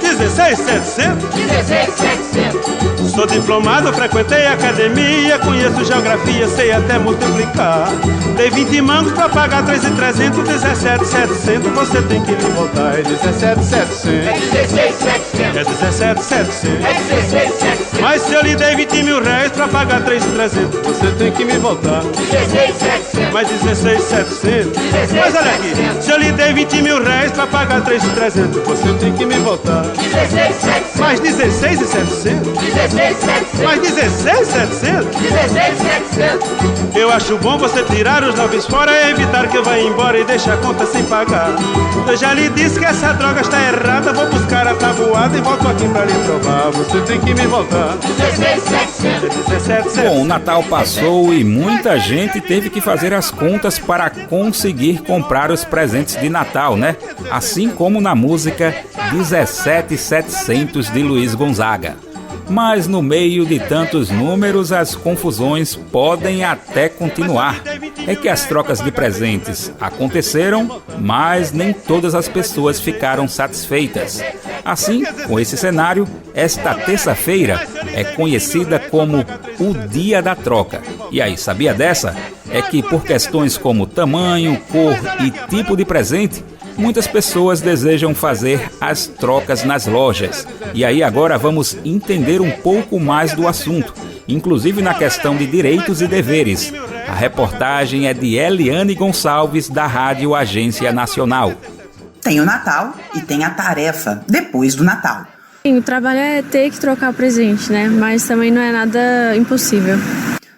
16.700. 16.700. 16.700. Sou diplomado, frequentei a academia, conheço geografia, sei até multiplicar. Dei 20 mangos pra pagar 3.300, 17.700, você tem que me voltar. É 17.700. É 16.700. É 17.700. É 16.700. Mas se eu lhe dei 20 mil réis pra pagar 3.300, você tem que me voltar. 16.700. Mais 16.700. Mas olha aqui, se eu lhe dei 20 mil réis pra pagar 3.300, você tem que me voltar. 16.700. Mais 16.700. 16.700. Mais 16.700. 16.700. Eu acho bom você tirar os noves fora e evitar que eu vá embora e deixe a conta sem pagar. Eu já lhe disse que essa droga está errada, vou buscar a tabuada e volto aqui pra lhe provar. Você tem que me voltar. 16.700. Bom, o Natal passou e muita gente teve que fazer as contas para conseguir comprar os presentes de Natal, né? Assim como na música 17.700 de Luiz Gonzaga. Mas no meio de tantos números, as confusões podem até continuar. É que as trocas de presentes aconteceram, mas nem todas as pessoas ficaram satisfeitas. Assim, com esse cenário, esta terça-feira é conhecida como o Dia da Troca. E aí, sabia dessa? É que por questões como tamanho, cor e tipo de presente, muitas pessoas desejam fazer as trocas nas lojas. E aí agora vamos entender um pouco mais do assunto, inclusive na questão de direitos e deveres. A reportagem é de Eliane Gonçalves, da Rádio Agência Nacional. Tem o Natal e tem a tarefa depois do Natal. Sim, o trabalho é ter que trocar o presente, né? Mas também não é nada impossível.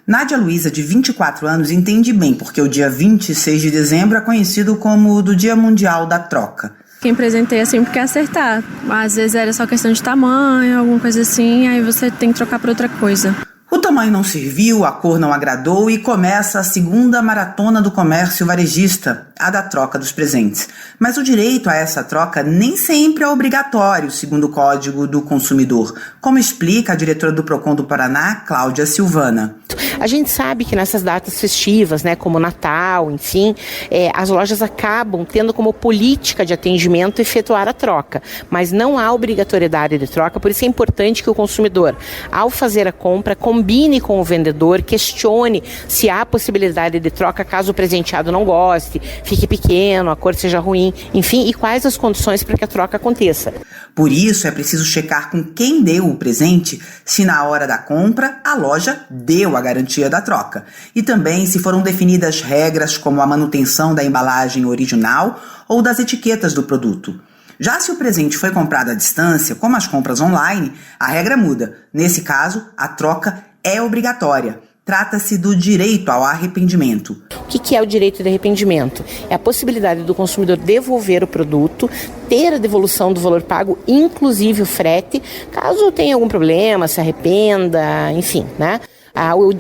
Nádia Luiza, de 24 anos, entende bem porque o dia 26 de dezembro é conhecido como do Dia Mundial da Troca. Quem presenteia sempre quer acertar. Às vezes era só questão de tamanho, alguma coisa assim, aí você tem que trocar por outra coisa. O tamanho não serviu, a cor não agradou e começa a segunda maratona do comércio varejista, a da troca dos presentes. Mas o direito a essa troca nem sempre é obrigatório, segundo o Código do Consumidor, como explica a diretora do Procon do Paraná, Cláudia Silvana. A gente sabe que nessas datas festivas, né, como Natal, enfim, as lojas acabam tendo como política de atendimento efetuar a troca, mas não há obrigatoriedade de troca, por isso é importante que o consumidor, ao fazer a compra, combine com o vendedor, questione se há possibilidade de troca caso o presenteado não goste, fique pequeno, a cor seja ruim, enfim, e quais as condições para que a troca aconteça. Por isso é preciso checar com quem deu o presente se na hora da compra a loja deu a garantia da troca e também se foram definidas regras como a manutenção da embalagem original ou das etiquetas do produto. Já se o presente foi comprado à distância, como as compras online, a regra muda. Nesse caso, a troca é obrigatória. Trata-se do direito ao arrependimento. O que é o direito de arrependimento? É a possibilidade do consumidor devolver o produto, ter a devolução do valor pago, inclusive o frete, caso tenha algum problema, se arrependa, enfim, né?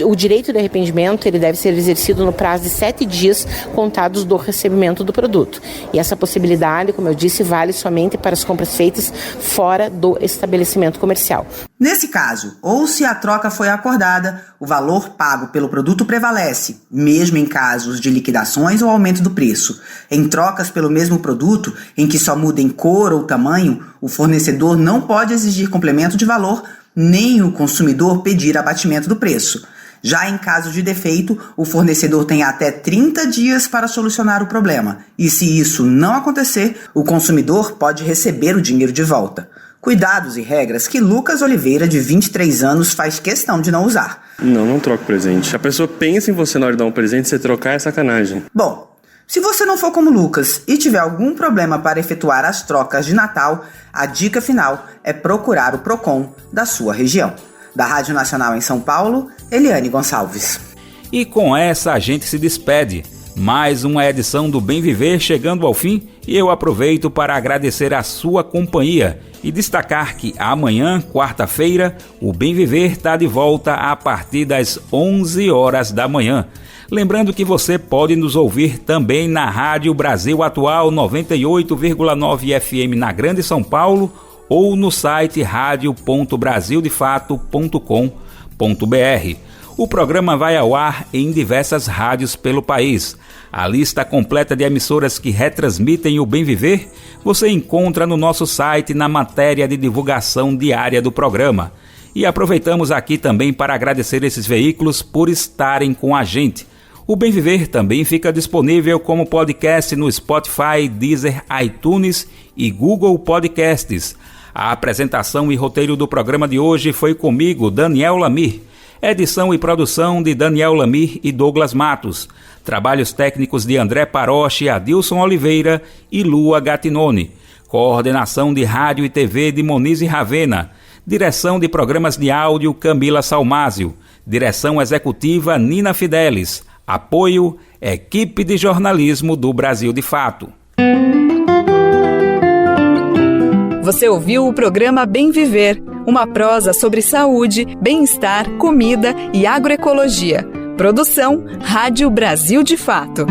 O direito de arrependimento ele deve ser exercido no prazo de 7 dias contados do recebimento do produto. E essa possibilidade, como eu disse, vale somente para as compras feitas fora do estabelecimento comercial. Nesse caso, ou se a troca foi acordada, o valor pago pelo produto prevalece, mesmo em casos de liquidações ou aumento do preço. Em trocas pelo mesmo produto, em que só mudem cor ou tamanho, o fornecedor não pode exigir complemento de valor, nem o consumidor pedir abatimento do preço. Já em caso de defeito, o fornecedor tem até 30 dias para solucionar o problema. E se isso não acontecer, o consumidor pode receber o dinheiro de volta. Cuidados e regras que Lucas Oliveira, de 23 anos, faz questão de não usar. Não troco presente. A pessoa pensa em você na hora de dar um presente, você trocar é sacanagem. Bom, se você não for como Lucas e tiver algum problema para efetuar as trocas de Natal, a dica final é procurar o Procon da sua região. Da Rádio Nacional em São Paulo, Eliane Gonçalves. E com essa a gente se despede. Mais uma edição do Bem Viver chegando ao fim e eu aproveito para agradecer a sua companhia e destacar que amanhã, quarta-feira, o Bem Viver está de volta a partir das 11 horas da manhã. Lembrando que você pode nos ouvir também na Rádio Brasil Atual 98,9 FM na Grande São Paulo ou no site radio.brasildefato.com.br. O programa vai ao ar em diversas rádios pelo país. A lista completa de emissoras que retransmitem o Bem Viver você encontra no nosso site na matéria de divulgação diária do programa. E aproveitamos aqui também para agradecer esses veículos por estarem com a gente. O Bem Viver também fica disponível como podcast no Spotify, Deezer, iTunes e Google Podcasts. A apresentação e roteiro do programa de hoje foi comigo, Daniel Lamir. Edição e produção de Daniel Lamir e Douglas Matos. Trabalhos técnicos de André Paroche, Adilson Oliveira e Lua Gattinone. Coordenação de Rádio e TV de Monize Ravena. Direção de programas de áudio Camila Salmásio. Direção executiva Nina Fidelis. Apoio Equipe de Jornalismo do Brasil de Fato. Você ouviu o programa Bem Viver, uma prosa sobre saúde, bem-estar, comida e agroecologia. Produção Rádio Brasil de Fato.